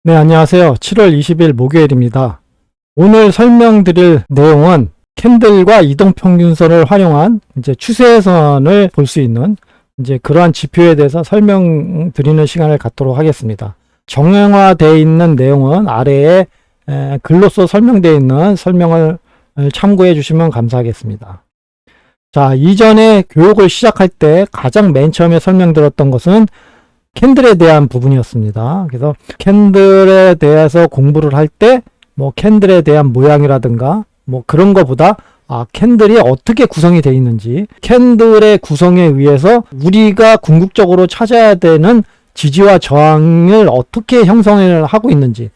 네, 안녕하세요. 7월 20일 목요일입니다. 오늘 설명드릴 내용은 캔들과 이동평균선을 활용한 이제 추세선을 볼 수 있는 이제 그러한 지표에 대해서 설명드리는 시간을 갖도록 하겠습니다. 정형화되어 있는 내용은 아래에 글로써 설명되어 있는 설명을 참고해 주시면 감사하겠습니다. 자, 이전에 교육을 시작할 때 가장 맨 처음에 설명드렸던 것은 캔들에 대한 부분이었습니다. 그래서 캔들에 대해서 공부를 할 때 뭐 캔들에 대한 모양이라든가 뭐 그런 거보다 캔들이 어떻게 구성이 되어 있는지, 캔들의 구성에 의해서 우리가 궁극적으로 찾아야 되는 지지와 저항을 어떻게 형성을 하고 있는지에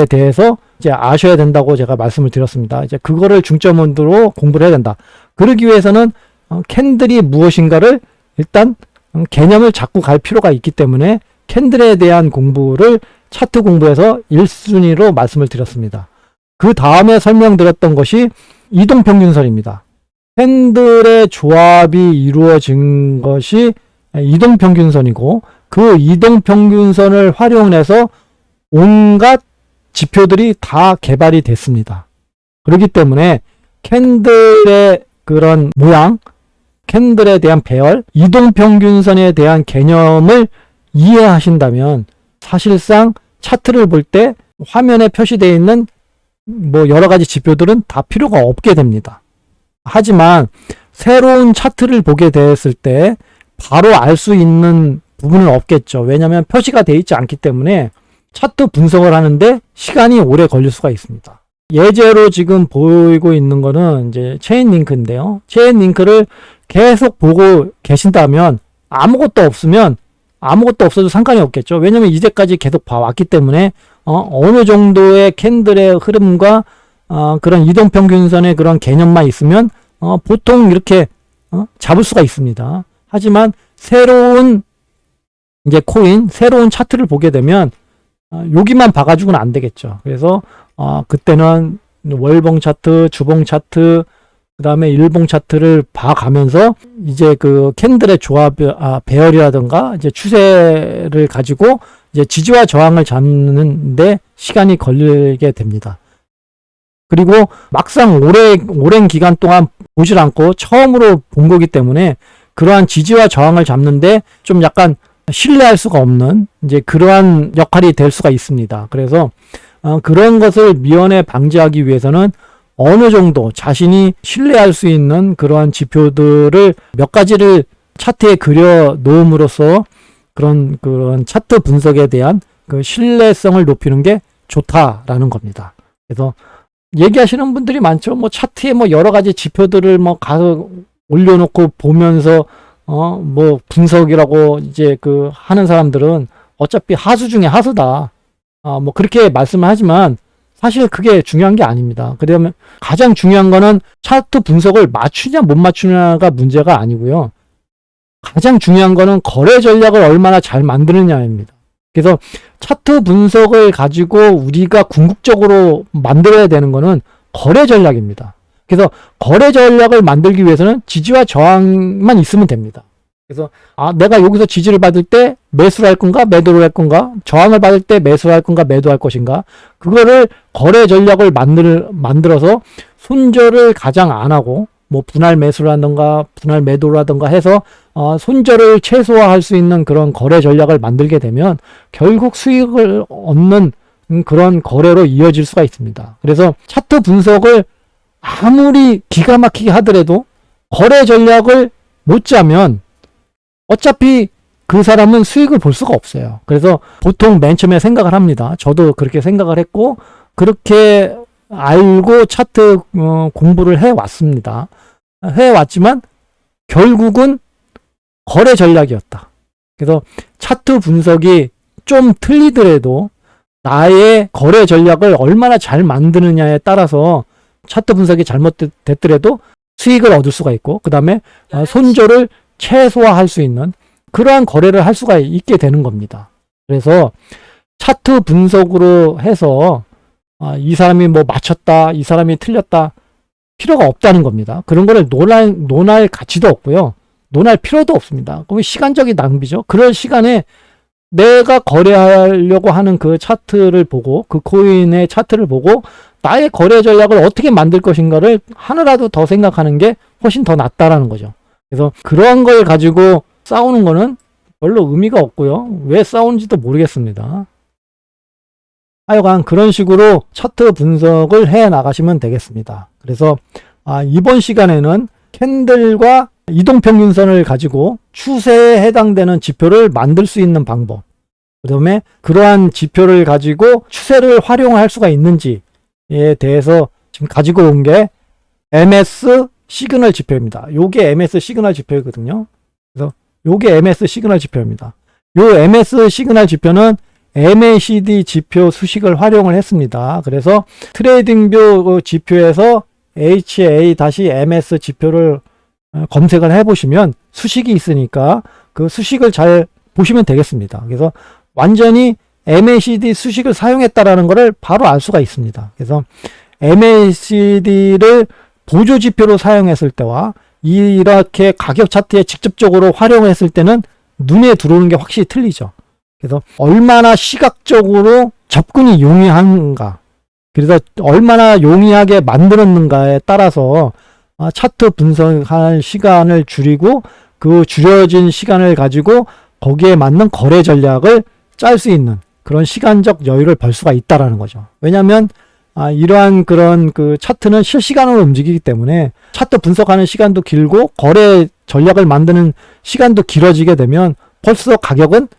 대해서 이제 아셔야 된다고 제가 말씀을 드렸습니다. 이제 그거를 중점으로 공부를 해야 된다. 그러기 위해서는 캔들이 무엇인가를 일단 개념을 잡고 갈 필요가 있기 때문에 캔들에 대한 공부를 차트 공부에서 1순위로 말씀을 드렸습니다. 그 다음에 설명드렸던 것이 이동평균선입니다. 캔들의 조합이 이루어진 것이 이동평균선이고, 그 이동평균선을 활용해서 온갖 지표들이 다 개발이 됐습니다. 그렇기 때문에 캔들의 그런 모양, 캔들에 대한 배열, 이동평균선에 대한 개념을 이해하신다면 사실상 차트를 볼 때 화면에 표시되어 있는 뭐 여러 가지 지표들은 다 필요가 없게 됩니다. 하지만 새로운 차트를 보게 되었을 때 바로 알 수 있는 부분은 없겠죠. 왜냐하면 표시가 되어 있지 않기 때문에 차트 분석을 하는데 시간이 오래 걸릴 수가 있습니다. 예제로 지금 보이고 있는 거는 이제 체인 링크인데요. 체인 링크를 계속 보고 계신다면 아무것도 없어도 상관이 없겠죠. 왜냐면 이제까지 계속 봐왔기 때문에 어느 정도의 캔들의 흐름과 그런 이동평균선의 그런 개념만 있으면 보통 이렇게 잡을 수가 있습니다. 하지만 새로운 이제 코인, 새로운 차트를 보게 되면 여기만 봐가지고는 안 되겠죠. 그래서 그때는 월봉 차트, 주봉 차트, 그 다음에 일봉 차트를 봐가면서 이제 그 캔들의 조합, 배열이라든가 이제 추세를 가지고 이제 지지와 저항을 잡는데 시간이 걸리게 됩니다. 그리고 막상 오랜 기간 동안 보질 않고 처음으로 본 거기 때문에 그러한 지지와 저항을 잡는데 좀 약간 신뢰할 수가 없는 이제 그러한 역할이 될 수가 있습니다. 그래서 그런 것을 미연에 방지하기 위해서는 어느 정도 자신이 신뢰할 수 있는 그러한 지표들을 몇 가지를 차트에 그려 놓음으로써 그런 차트 분석에 대한 그 신뢰성을 높이는 게 좋다라는 겁니다. 그래서 얘기하시는 분들이 많죠. 뭐 차트에 뭐 여러 가지 지표들을 뭐 가서 올려놓고 보면서 뭐 분석이라고 이제 하는 사람들은 어차피 하수 중에 하수다. 뭐 그렇게 말씀을 하지만 사실 그게 중요한 게 아닙니다. 그러면 가장 중요한 거는 차트 분석을 맞추냐 못 맞추냐가 문제가 아니고요. 가장 중요한 거는 거래 전략을 얼마나 잘 만드느냐입니다. 그래서 차트 분석을 가지고 우리가 궁극적으로 만들어야 되는 거는 거래 전략입니다. 그래서 거래 전략을 만들기 위해서는 지지와 저항만 있으면 됩니다. 그래서 내가 여기서 지지를 받을 때 매수를 할 건가 매도를 할 건가, 저항을 받을 때 매수를 할 건가 매도할 것인가, 그거를 거래 전략을 만들어서 손절을 가장 안 하고 뭐 분할 매수를 하던가 분할 매도를 하던가 해서 손절을 최소화할 수 있는 그런 거래 전략을 만들게 되면 결국 수익을 얻는 그런 거래로 이어질 수가 있습니다. 그래서 차트 분석을 아무리 기가 막히게 하더라도 거래 전략을 못 짜면 어차피 그 사람은 수익을 볼 수가 없어요. 그래서 보통 맨 처음에 생각을 합니다. 저도 그렇게 생각을 했고 그렇게 알고 차트 공부를 해왔습니다. 해왔지만 결국은 거래 전략이었다. 그래서 차트 분석이 좀 틀리더라도 나의 거래 전략을 얼마나 잘 만드느냐에 따라서 차트 분석이 잘못됐더라도 수익을 얻을 수가 있고, 그 다음에 손절을 최소화할 수 있는 그러한 거래를 할 수가 있게 되는 겁니다. 그래서 차트 분석으로 해서 이 사람이 뭐 맞췄다, 이 사람이 틀렸다 필요가 없다는 겁니다. 그런 거를 논할 가치도 없고요. 논할 필요도 없습니다. 그럼 시간적인 낭비죠. 그럴 시간에 내가 거래하려고 하는 그 차트를 보고, 그 코인의 차트를 보고 나의 거래 전략을 어떻게 만들 것인가를 하나라도 더 생각하는 게 훨씬 더 낫다라는 거죠. 그래서 그런 걸 가지고 싸우는 거는 별로 의미가 없고요. 왜 싸우는지도 모르겠습니다. 하여간 그런 식으로 차트 분석을 해 나가시면 되겠습니다. 그래서 이번 시간에는 캔들과 이동평균선을 가지고 추세에 해당되는 지표를 만들 수 있는 방법, 그 다음에 그러한 지표를 가지고 추세를 활용할 수가 있는지에 대해서 지금 가지고 온 게 MS 시그널 지표입니다. 요게 MS 시그널 지표거든요. 그래서 요게 MS 시그널 지표입니다. 요 MS 시그널 지표는 MACD 지표 수식을 활용을 했습니다. 그래서 트레이딩뷰 지표에서 HA-MS 지표를 검색을 해보시면 수식이 있으니까 그 수식을 잘 보시면 되겠습니다. 그래서 완전히 MACD 수식을 사용했다라는 것을 바로 알 수가 있습니다. 그래서 MACD를 보조 지표로 사용했을 때와 이렇게 가격 차트에 직접적으로 활용했을 때는 눈에 들어오는 게 확실히 틀리죠. 그래서 얼마나 시각적으로 접근이 용이한가, 그래서 얼마나 용이하게 만들었는가에 따라서 차트 분석할 시간을 줄이고 그 줄여진 시간을 가지고 거기에 맞는 거래 전략을 짤 수 있는 그런 시간적 여유를 벌 수가 있다라는 거죠. 왜냐하면 이러한 그런 그 차트는 실시간으로 움직이기 때문에 차트 분석하는 시간도 길고 거래 전략을 만드는 시간도 길어지게 되면 벌써 가격은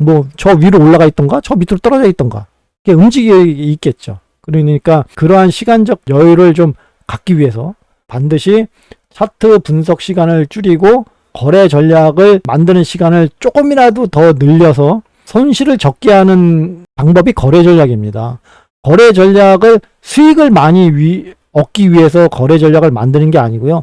뭐 저 위로 올라가 있던가 저 밑으로 떨어져 있던가 이게 움직여 있겠죠. 그러니까 그러한 시간적 여유를 좀 갖기 위해서 반드시 차트 분석 시간을 줄이고 거래 전략을 만드는 시간을 조금이라도 더 늘려서 손실을 적게 하는 방법이 거래 전략입니다. 거래 전략을 수익을 많이 얻기 위해서 거래 전략을 만드는 게 아니고요.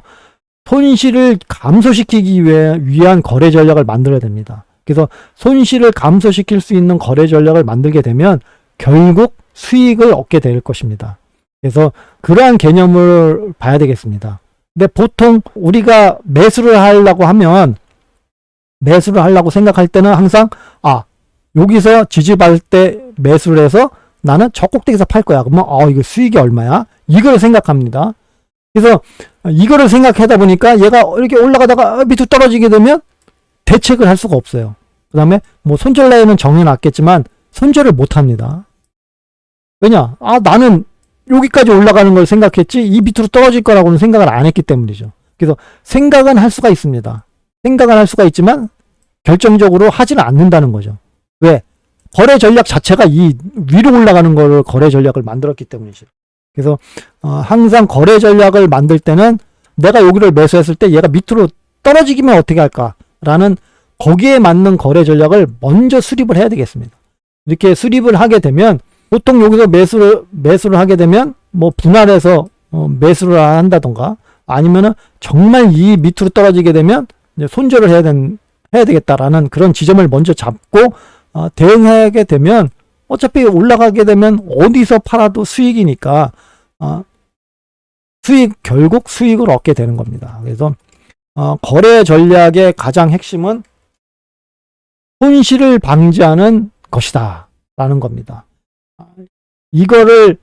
손실을 감소시키기 위한 거래 전략을 만들어야 됩니다. 그래서 손실을 감소시킬 수 있는 거래 전략을 만들게 되면 결국 수익을 얻게 될 것입니다. 그래서 그러한 개념을 봐야 되겠습니다. 근데 보통 우리가 매수를 하려고 하면, 매수를 하려고 생각할 때는 항상 여기서 지지받을 때 매수를 해서 나는 저 꼭대기에서 팔 거야. 그러면 이거 수익이 얼마야? 이걸 생각합니다. 그래서 이거를 생각하다 보니까 얘가 이렇게 올라가다가 밑으로 떨어지게 되면 대책을 할 수가 없어요. 그 다음에 뭐 손절 라인은 정해놨겠지만 손절을 못 합니다. 왜냐? 나는 여기까지 올라가는 걸 생각했지 이 밑으로 떨어질 거라고는 생각을 안 했기 때문이죠. 그래서 생각은 할 수가 있습니다. 생각은 할 수가 있지만 결정적으로 하지는 않는다는 거죠. 왜? 거래 전략 자체가 이 위로 올라가는 거를 거래 전략을 만들었기 때문이죠. 그래서 항상 거래 전략을 만들 때는 내가 여기를 매수했을 때 얘가 밑으로 떨어지기면 어떻게 할까라는 거기에 맞는 거래 전략을 먼저 수립을 해야 되겠습니다. 이렇게 수립을 하게 되면 보통 여기서 매수를 하게 되면 뭐 분할해서 매수를 한다던가 아니면은 정말 이 밑으로 떨어지게 되면 이제 손절을 해야 되겠다라는 그런 지점을 먼저 잡고 대응하게 되면 어차피 올라가게 되면 어디서 팔아도 수익이니까 결국 수익을 얻게 되는 겁니다. 그래서 거래 전략의 가장 핵심은 손실을 방지하는 것이다 라는 겁니다. 이거를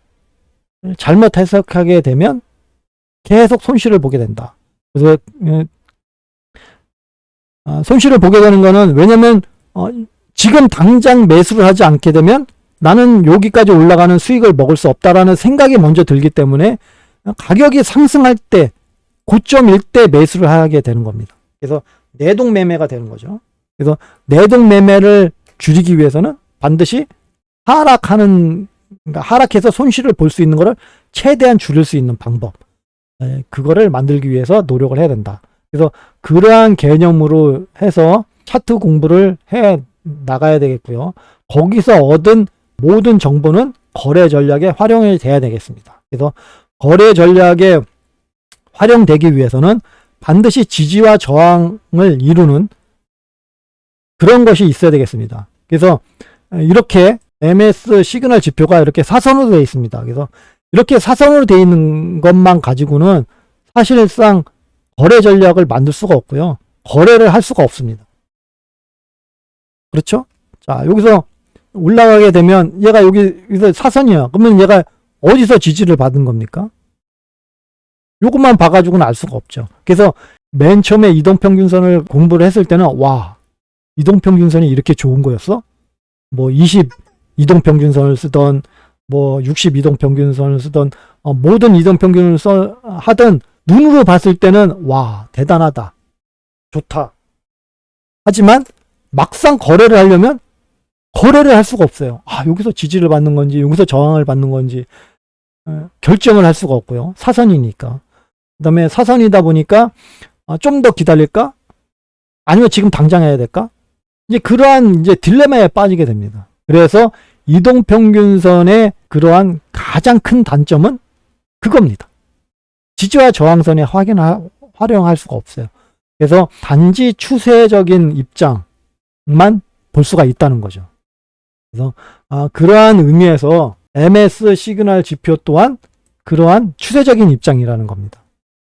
잘못 해석하게 되면 계속 손실을 보게 된다. 그래서 손실을 보게 되는 거는 왜냐면 지금 당장 매수를 하지 않게 되면 나는 여기까지 올라가는 수익을 먹을 수 없다라는 생각이 먼저 들기 때문에 가격이 상승할 때 고점일 때 매수를 하게 되는 겁니다. 그래서 내동 매매가 되는 거죠. 그래서 내동 매매를 줄이기 위해서는 반드시 하락해서 손실을 볼 수 있는 거를 최대한 줄일 수 있는 방법, 그거를 만들기 위해서 노력을 해야 된다. 그래서 그러한 개념으로 해서 차트 공부를 해 나가야 되겠고요. 거기서 얻은 모든 정보는 거래 전략에 활용이 돼야 되겠습니다. 그래서 거래 전략에 활용되기 위해서는 반드시 지지와 저항을 이루는 그런 것이 있어야 되겠습니다. 그래서 이렇게 MS 시그널 지표가 이렇게 사선으로 되어 있습니다. 그래서 이렇게 사선으로 되어 있는 것만 가지고는 사실상 거래 전략을 만들 수가 없고요. 거래를 할 수가 없습니다. 그렇죠? 자, 여기서 올라가게 되면 얘가 여기서 사선이야. 그러면 얘가 어디서 지지를 받은 겁니까? 요것만 봐가지고는 알 수가 없죠. 그래서 맨 처음에 이동평균선을 공부를 했을 때는 와, 이동평균선이 이렇게 좋은 거였어? 뭐 20 이동평균선을 쓰던 뭐 60 이동평균선을 쓰던 모든 이동평균을 하던 눈으로 봤을 때는 와, 대단하다, 좋다. 하지만 막상 거래를 하려면 거래를 할 수가 없어요. 여기서 지지를 받는 건지 여기서 저항을 받는 건지 결정을 할 수가 없고요. 사선이니까. 그 다음에 사선이다 보니까 좀 더 기다릴까? 아니면 지금 당장 해야 될까? 이제 그러한 이제 딜레마에 빠지게 됩니다. 그래서 이동평균선의 그러한 가장 큰 단점은 그겁니다. 지지와 저항선에 활용할 수가 없어요. 그래서 단지 추세적인 입장만 볼 수가 있다는 거죠. 그래서 그러한 의미에서 MS 시그널 지표 또한 그러한 추세적인 입장이라는 겁니다.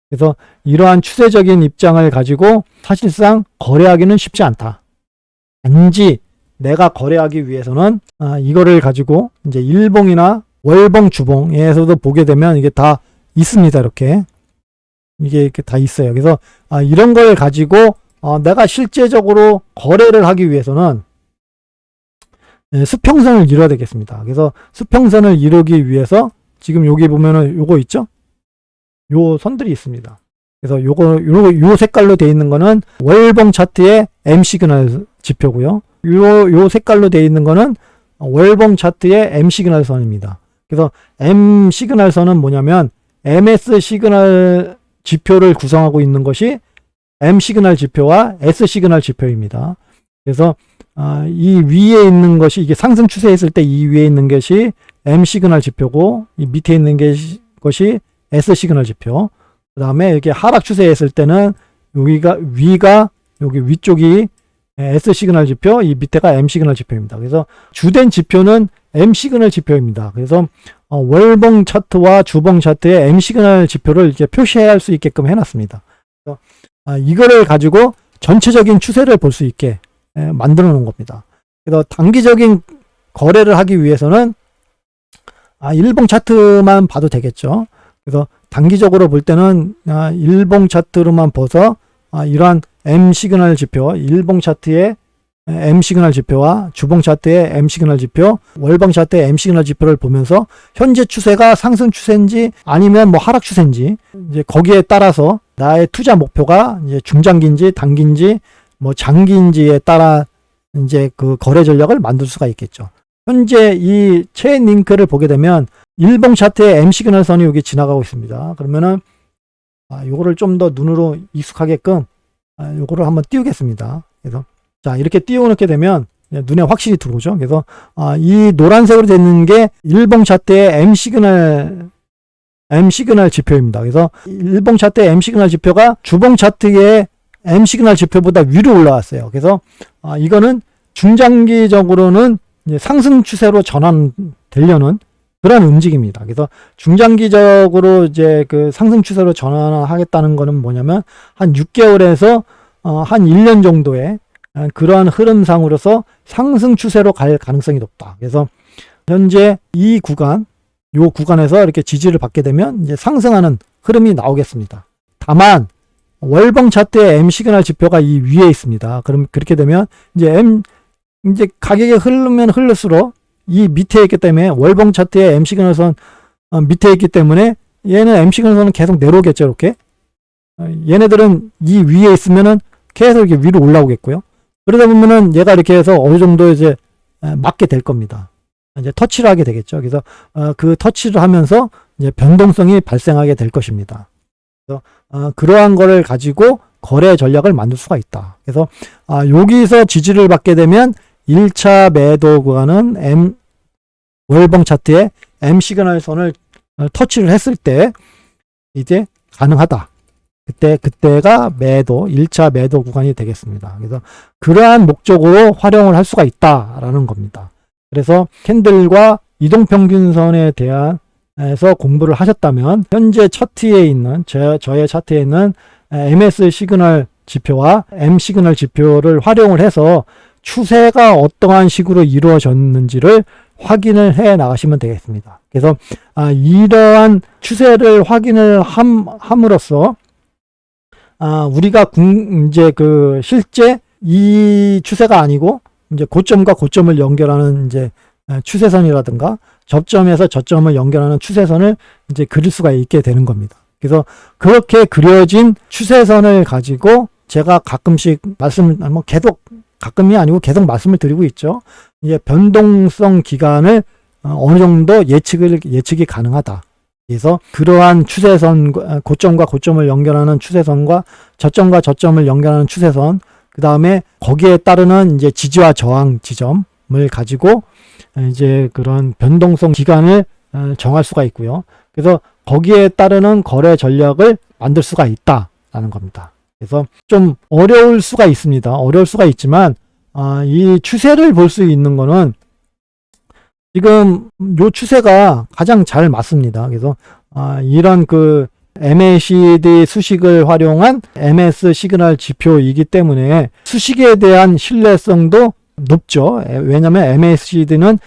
그래서 이러한 추세적인 입장을 가지고 사실상 거래하기는 쉽지 않다. 단지 내가 거래하기 위해서는 이거를 가지고 이제 일봉이나 월봉, 주봉에서도 보게 되면 이게 다 있습니다. 이렇게 이게 이렇게 다 있어요. 그래서 이런 걸 가지고 내가 실제적으로 거래를 하기 위해서는 수평선을 이뤄야 되겠습니다. 그래서 수평선을 이루기 위해서 지금 여기 보면은 요거 있죠? 요 선들이 있습니다. 그래서 요 색깔로 되어 있는 거는 월봉 차트의 M 시그널 지표고요. 요 색깔로 되어 있는 거는 월봉 차트의 M 시그널 선입니다. 그래서 M 시그널 선은 뭐냐면 MS 시그널 지표를 구성하고 있는 것이 M 시그널 지표와 S 시그널 지표입니다. 그래서 이 위에 있는 것이 이게 상승 추세했을 때 이 위에 있는 것이 M 시그널 지표고 이 밑에 있는 것이 S 시그널 지표. 그 다음에 이렇게 하락 추세했을 때는 위가 여기 위쪽이 S 시그널 지표, 이 밑에가 M 시그널 지표입니다. 그래서 주된 지표는 M 시그널 지표입니다. 그래서 월봉 차트와 주봉 차트의 M 시그널 지표를 이렇게 표시할 수 있게끔 해놨습니다. 그래서 이거를 가지고 전체적인 추세를 볼 수 있게 만들어 놓은 겁니다. 그래서 단기적인 거래를 하기 위해서는 일봉 차트만 봐도 되겠죠. 그래서 단기적으로 볼 때는 일봉 차트로만 봐서 이러한 M 시그널 지표, 일봉 차트의 M 시그널 지표와 주봉 차트의 M 시그널 지표, 월봉 차트의 M 시그널 지표를 보면서 현재 추세가 상승 추세인지 아니면 뭐 하락 추세인지 이제 거기에 따라서 나의 투자 목표가 이제 중장기인지 단기인지 뭐 장기인지에 따라 이제 그 거래 전략을 만들 수가 있겠죠. 현재 이 체인 링크를 보게 되면 일봉 차트의 M 시그널 선이 여기 지나가고 있습니다. 그러면은 요거를 좀 더 눈으로 익숙하게끔 요거를 한번 띄우겠습니다. 그래서 자, 이렇게 띄워놓게 되면 눈에 확실히 들어오죠. 그래서 이 노란색으로 되는 게 일봉 차트의 M 시그널 지표입니다. 그래서 일봉 차트의 M 시그널 지표가 주봉 차트의 M 시그널 지표보다 위로 올라왔어요. 그래서 이거는 중장기적으로는 이제 상승 추세로 전환되려는 그런 움직임입니다. 그래서 중장기적으로 이제 그 상승 추세로 전환하겠다는 거는 뭐냐면 한 6개월에서 한 1년 정도의 그러한 흐름상으로서 상승 추세로 갈 가능성이 높다. 그래서 현재 이 구간에서 이렇게 지지를 받게 되면 이제 상승하는 흐름이 나오겠습니다. 다만 월봉 차트의 M 시그널 지표가 이 위에 있습니다. 그럼 그렇게 되면 이제 가격이 흐르면 흐를수록 이 밑에 있기 때문에 월봉 차트의 M 시그널 선 밑에 있기 때문에 얘는 M 시그널 선은 계속 내려오겠죠. 이렇게 얘네들은 이 위에 있으면은 계속 이렇게 위로 올라오겠고요. 그러다 보면은 얘가 이렇게 해서 어느 정도 이제 맞게 될 겁니다. 이제 터치를 하게 되겠죠. 그래서 그 터치를 하면서 이제 변동성이 발생하게 될 것입니다. 그래서 그러한 거를 가지고 거래 전략을 만들 수가 있다. 그래서 여기서 지지를 받게 되면 1차 매도 구간은 월봉 차트의 M 시그널 선을 터치를 했을 때 이제 가능하다. 그때가 1차 매도 구간이 되겠습니다. 그래서 그러한 목적으로 활용을 할 수가 있다라는 겁니다. 그래서 캔들과 이동평균선에 대해서 공부를 하셨다면 현재 차트에 있는 저의 차트에 있는 MS 시그널 지표와 M 시그널 지표를 활용을 해서 추세가 어떠한 식으로 이루어졌는지를 확인을 해 나가시면 되겠습니다. 그래서 이러한 추세를 확인을 함으로써 우리가 이제 그 실제 이 추세가 아니고 이제 고점과 고점을 연결하는 이제 추세선이라든가 접점에서 저점을 연결하는 추세선을 이제 그릴 수가 있게 되는 겁니다. 그래서 그렇게 그려진 추세선을 가지고 제가 가끔씩 계속 가끔이 아니고 계속 말씀을 드리고 있죠. 이제 변동성 기간을 어느 정도 예측이 가능하다. 그래서 그러한 추세선, 고점과 고점을 연결하는 추세선과 저점과 저점을 연결하는 추세선, 그 다음에 거기에 따르는 이제 지지와 저항 지점을 가지고 이제 그런 변동성 기간을 정할 수가 있고요. 그래서 거기에 따르는 거래 전략을 만들 수가 있다라는 겁니다. 그래서 좀 어려울 수가 있습니다. 어려울 수가 있지만 이 추세를 볼 수 있는 거는 지금 요 추세가 가장 잘 맞습니다. 그래서 이런 그 MACD 수식을 활용한 MS 시그널 지표이기 때문에 수식에 대한 신뢰성도 높죠. 왜냐하면 MACD는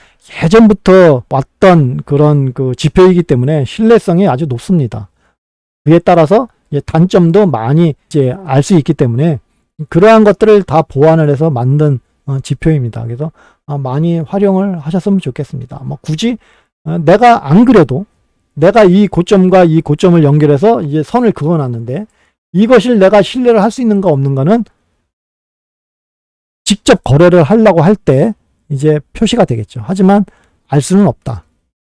예전부터 왔던 그런 그 지표이기 때문에 신뢰성이 아주 높습니다. 그에 따라서 단점도 많이 이제 알 수 있기 때문에 그러한 것들을 다 보완을 해서 만든 지표입니다. 그래서 많이 활용을 하셨으면 좋겠습니다. 뭐 굳이 내가 안 그래도 내가 이 고점과 이 고점을 연결해서 이제 선을 그어놨는데 이것을 내가 신뢰를 할 수 있는가 없는가는 직접 거래를 하려고 할 때 이제 표시가 되겠죠. 하지만 알 수는 없다.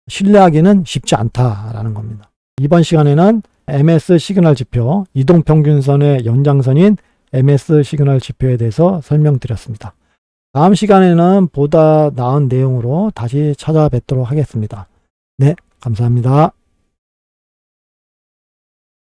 신뢰하기는 쉽지 않다라는 겁니다. 이번 시간에는 MS 시그널 지표, 이동평균선의 연장선인 MS 시그널 지표에 대해서 설명드렸습니다. 다음 시간에는 보다 나은 내용으로 다시 찾아뵙도록 하겠습니다. 네, 감사합니다.